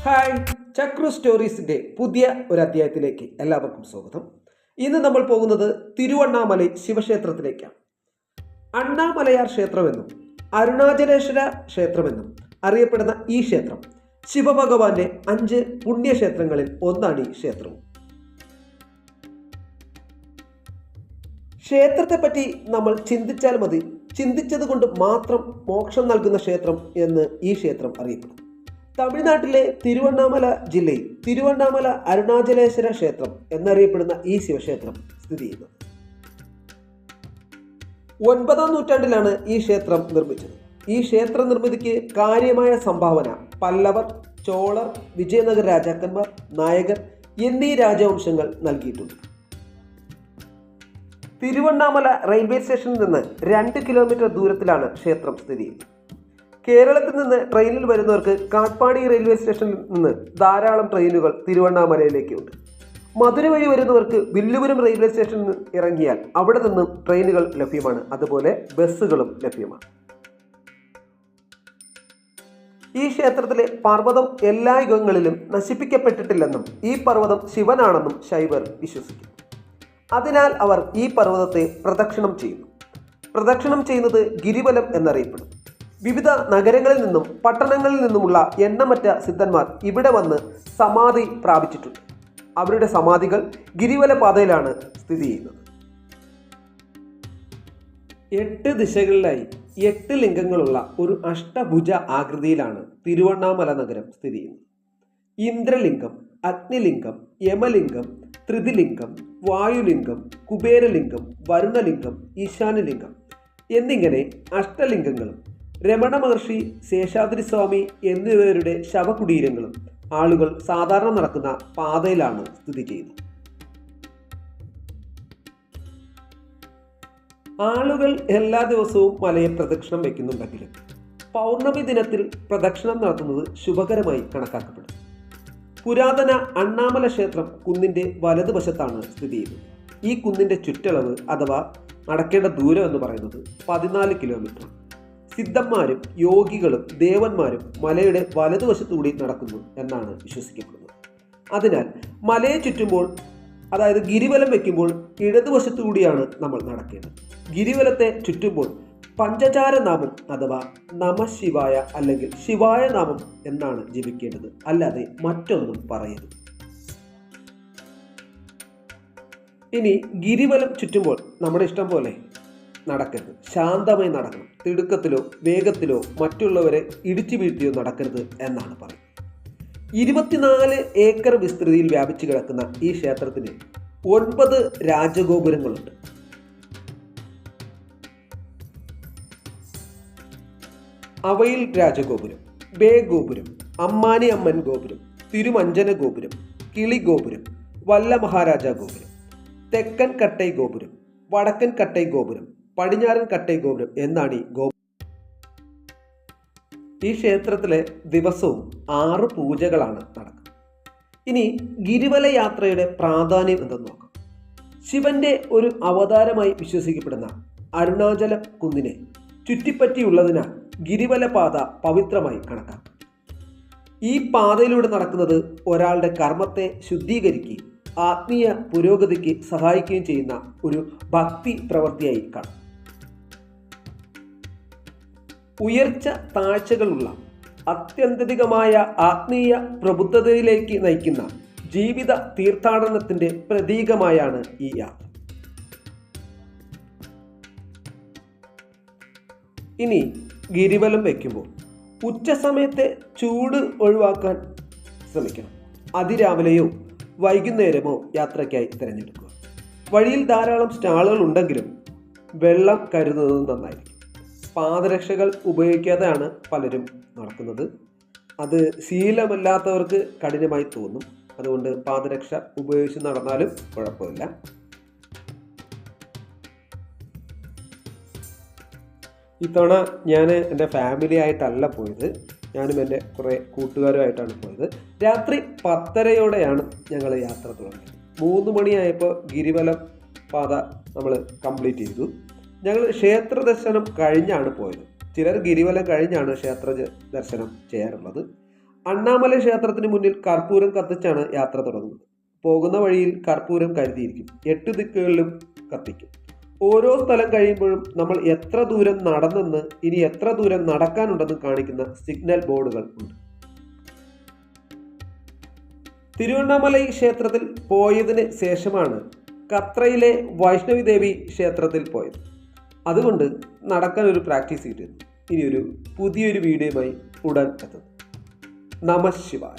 Hi, ചക്രു സ്റ്റോറീസിൻ്റെ പുതിയ ഒരു അധ്യായത്തിലേക്ക് എല്ലാവർക്കും സ്വാഗതം. ഇന്ന് നമ്മൾ പോകുന്നത് തിരുവണ്ണാമലൈ ശിവക്ഷേത്രത്തിലേക്കാണ്. അണ്ണാമലയാർ ക്ഷേത്രമെന്നും അരുണാചലേശ്വര ക്ഷേത്രമെന്നും അറിയപ്പെടുന്ന ഈ ക്ഷേത്രം ശിവഭഗവാന്റെ 5 പുണ്യക്ഷേത്രങ്ങളിൽ ഒന്നാണ്. ഈ ക്ഷേത്രവും ക്ഷേത്രത്തെപ്പറ്റി നമ്മൾ ചിന്തിച്ചാൽ മതി, ചിന്തിച്ചത് കൊണ്ട് മാത്രം മോക്ഷം നൽകുന്ന ക്ഷേത്രം എന്ന് ഈ ക്ഷേത്രം അറിയപ്പെടുന്നു. തമിഴ്നാട്ടിലെ തിരുവണ്ണാമല ജില്ലയിൽ തിരുവണ്ണാമല അരുണാചലേശ്വര ക്ഷേത്രം എന്നറിയപ്പെടുന്ന ഈ ശിവക്ഷേത്രം സ്ഥിതി ചെയ്യുന്നത് 9ാം നൂറ്റാണ്ടിലാണ് ഈ ക്ഷേത്രം നിർമ്മിച്ചത്. ഈ ക്ഷേത്ര നിർമ്മിതിക്ക് കാര്യമായ സംഭാവന പല്ലവർ, ചോളർ, വിജയനഗര രാജാക്കന്മാർ, നായകർ എന്നീ രാജവംശങ്ങൾ നൽകിയിട്ടുണ്ട്. തിരുവണ്ണാമല റെയിൽവേ സ്റ്റേഷനിൽ നിന്ന് 2 കിലോമീറ്റർ ദൂരത്തിലാണ് ക്ഷേത്രം സ്ഥിതി ചെയ്യുന്നത്. കേരളത്തിൽ നിന്ന് ട്രെയിനിൽ വരുന്നവർക്ക് കാട്ട്പാടി റെയിൽവേ സ്റ്റേഷനിൽ നിന്ന് ധാരാളം ട്രെയിനുകൾ തിരുവണ്ണാമലയിലേക്കുണ്ട്. മധുര വഴി വരുന്നവർക്ക് വില്ലുപുരം റെയിൽവേ സ്റ്റേഷനിൽ നിന്ന് ഇറങ്ങിയാൽ അവിടെ നിന്നും ട്രെയിനുകൾ ലഭ്യമാണ്. അതുപോലെ ബസ്സുകളും ലഭ്യമാണ്. ഈ ക്ഷേത്രത്തിലെ പർവ്വതം എല്ലാ യുഗങ്ങളിലും നശിപ്പിക്കപ്പെട്ടിട്ടില്ലെന്നും ഈ പർവ്വതം ശിവനാണെന്നും ശൈവർ വിശ്വസിക്കുന്നു. അതിനാൽ അവർ ഈ പർവ്വതത്തെ പ്രദക്ഷിണം ചെയ്യുന്നു. പ്രദക്ഷിണം ചെയ്യുന്നത് ഗിരിവലം എന്നറിയപ്പെടുന്നു. വിവിധ നഗരങ്ങളിൽ നിന്നും പട്ടണങ്ങളിൽ നിന്നുമുള്ള എണ്ണമറ്റ സിദ്ധന്മാർ ഇവിടെ വന്ന് സമാധി പ്രാപിച്ചിട്ടുണ്ട്. അവരുടെ സമാധികൾ ഗിരിവല പാതയിലാണ് സ്ഥിതി ചെയ്യുന്നത്. 8 ദിശകളിലായി 8 ലിംഗങ്ങളുള്ള ഒരു അഷ്ടഭുജ ആകൃതിയിലാണ് തിരുവണ്ണാമല നഗരം സ്ഥിതി ചെയ്യുന്നത്. ഇന്ദ്രലിംഗം, അഗ്നിലിംഗം, യമലിംഗം, ത്രിതിലിംഗം, വായുലിംഗം, കുബേരലിംഗം, വരുണലിംഗം, ഈശാനലിംഗം എന്നിങ്ങനെ അഷ്ടലിംഗങ്ങളും രമണ മഹർഷി, ശേഷാദ്രി സ്വാമി എന്നിവരുടെ ശവകുടീരങ്ങളും ആളുകൾ സാധാരണ നടക്കുന്ന പാതയിലാണ് സ്ഥിതി ചെയ്യുന്നത്. ആളുകൾ എല്ലാ ദിവസവും മലയെ പ്രദക്ഷിണം വയ്ക്കുന്നുണ്ടെങ്കിലും പൗർണമി ദിനത്തിൽ പ്രദക്ഷിണം നടത്തുന്നത് ശുഭകരമായി കണക്കാക്കപ്പെടും. പുരാതന അണ്ണാമല ക്ഷേത്രം കുന്നിൻ്റെ വലതുവശത്താണ് സ്ഥിതി ചെയ്യുന്നത്. ഈ കുന്നിൻ്റെ ചുറ്റളവ് അഥവാ നടക്കേണ്ട ദൂരം എന്ന് പറയുന്നത് 14 കിലോമീറ്റർ. സിദ്ധന്മാരും യോഗികളും ദേവന്മാരും മലയുടെ വലതുവശത്തുകൂടി നടക്കുന്നു എന്നാണ് വിശ്വസിക്കപ്പെടുന്നത്. അതിനാൽ മലയെ ചുറ്റുമ്പോൾ, അതായത് ഗിരിവലം വയ്ക്കുമ്പോൾ ഇടതുവശത്തുകൂടിയാണ് നമ്മൾ നടക്കേണ്ടത്. ഗിരിവലത്തെ ചുറ്റുമ്പോൾ പഞ്ചചാര നാമം അഥവാ നമശിവായ അല്ലെങ്കിൽ ശിവായ നാമം എന്നാണ് ജപിക്കേണ്ടത്, അല്ലാതെ മറ്റൊന്നും പറയരുത്. ഇനി ഗിരിവലം ചുറ്റുമ്പോൾ നമ്മുടെ ഇഷ്ടം പോലെ നടക്കരുത്, ശാന്തമായി നടക്കണം. തിടുക്കത്തിലോ വേഗത്തിലോ മറ്റുള്ളവരെ ഇടിച്ചു വീഴ്ത്തിയോ നടക്കരുത് എന്നാണ് പറയുന്നത്. 24 ഏക്കർ വിസ്തൃതിയിൽ വ്യാപിച്ചു കിടക്കുന്ന ഈ ക്ഷേത്രത്തിന് 9 രാജഗോപുരങ്ങളുണ്ട്. അവയിൽ രാജഗോപുരം, ബേ ഗോപുരം, അമ്മാനി അമ്മൻ ഗോപുരം, തിരുമഞ്ജന ഗോപുരം, കിളി ഗോപുരം, വല്ല മഹാരാജ ഗോപുരം, തെക്കൻ കട്ടൈ ഗോപുരം, വടക്കൻ കട്ടൈ ഗോപുരം, പടിഞ്ഞാറൻ കട്ടൈ ഗോപുരം എന്നാണ് ഈ ഗോപുരം. ഈ ക്ഷേത്രത്തിലെ ദിവസവും 6 പൂജകളാണ് നടക്കുന്നത്. ഇനി ഗിരിവല യാത്രയുടെ പ്രാധാന്യം എന്തെന്ന് നോക്കാം. ശിവന്റെ ഒരു അവതാരമായി വിശ്വസിക്കപ്പെടുന്ന അരുണാചല കുന്നിനെ ചുറ്റിപ്പറ്റിയുള്ളതിനാൽ ഗിരിവല പാത പവിത്രമായി കണക്കാക്കും. ഈ പാതയിലൂടെ നടക്കുന്നത് ഒരാളുടെ കർമ്മത്തെ ശുദ്ധീകരിക്കുകയും ആത്മീയ പുരോഗതിക്ക് സഹായിക്കുകയും ചെയ്യുന്ന ഒരു ഭക്തി പ്രവൃത്തിയായി കാണും. ഉയർച്ച താഴ്ചകളുള്ള അത്യന്തികമായ ആത്മീയ പ്രബുദ്ധതയിലേക്ക് നയിക്കുന്ന ജീവിത തീർത്ഥാടനത്തിൻ്റെ പ്രതീകമായാണ് ഈ യാത്ര. ഇനി ഗിരിവലം വയ്ക്കുമ്പോൾ ഉച്ചസമയത്തെ ചൂട് ഒഴിവാക്കാൻ ശ്രമിക്കണം. അതിരാവിലെയോ വൈകുന്നേരമോ യാത്രയ്ക്കായി തിരഞ്ഞെടുക്കുക. വഴിയിൽ ധാരാളം സ്റ്റാളുകൾ ഉണ്ടെങ്കിലും വെള്ളം കരുതുന്നത് നന്നായിരിക്കും. പാദരക്ഷകൾ ഉപയോഗിക്കാതെയാണ് പലരും നടക്കുന്നത്. അത് ശീലമല്ലാത്തവർക്ക് കഠിനമായി തോന്നും. അതുകൊണ്ട് പാദരക്ഷ ഉപയോഗിച്ച് നടന്നാലും കുഴപ്പമില്ല. ഇത്തവണ ഞാൻ എൻ്റെ ഫാമിലി ആയിട്ടല്ല പോയത്, ഞാനും എൻ്റെ കുറേ കൂട്ടുകാരുമായിട്ടാണ് പോയത്. രാത്രി 10:30 ഞങ്ങൾ യാത്ര തുടങ്ങിയത്. 3 മണിയായപ്പോൾ ഗിരിവലം പാത നമ്മൾ കംപ്ലീറ്റ് ചെയ്തു. ഞങ്ങൾ ക്ഷേത്ര ദർശനം കഴിഞ്ഞാണ് പോയത്. ചിലർ ഗിരിവലം കഴിഞ്ഞാണ് ക്ഷേത്ര ദർശനം ചെയ്യാറുള്ളത്. അണ്ണാമല ക്ഷേത്രത്തിന് മുന്നിൽ കർപ്പൂരം കത്തിച്ചാണ് യാത്ര തുടങ്ങുന്നത്. പോകുന്ന വഴിയിൽ കർപ്പൂരം കരുതിയിരിക്കും. 8 ദിക്കുകളിലും കത്തിക്കും. ഓരോ സ്ഥലം കഴിയുമ്പോഴും നമ്മൾ എത്ര ദൂരം നടന്നെന്ന്, ഇനി എത്ര ദൂരം നടക്കാനുണ്ടെന്ന് കാണിക്കുന്ന സിഗ്നൽ ബോർഡുകൾ ഉണ്ട്. തിരുവണ്ണാമലൈ ക്ഷേത്രത്തിൽ പോയതിന് ശേഷമാണ് ഖത്രയിലെ വൈഷ്ണവി ദേവി ക്ഷേത്രത്തിൽ പോയത്. അതുകൊണ്ട് നടക്കാൻ ഒരു പ്രാക്ടീസ് കിട്ടുന്നു. ഇനിയൊരു പുതിയൊരു വീഡിയോയുമായി ഉടൻ എത്തുന്നു. നമഃ ശിവായ.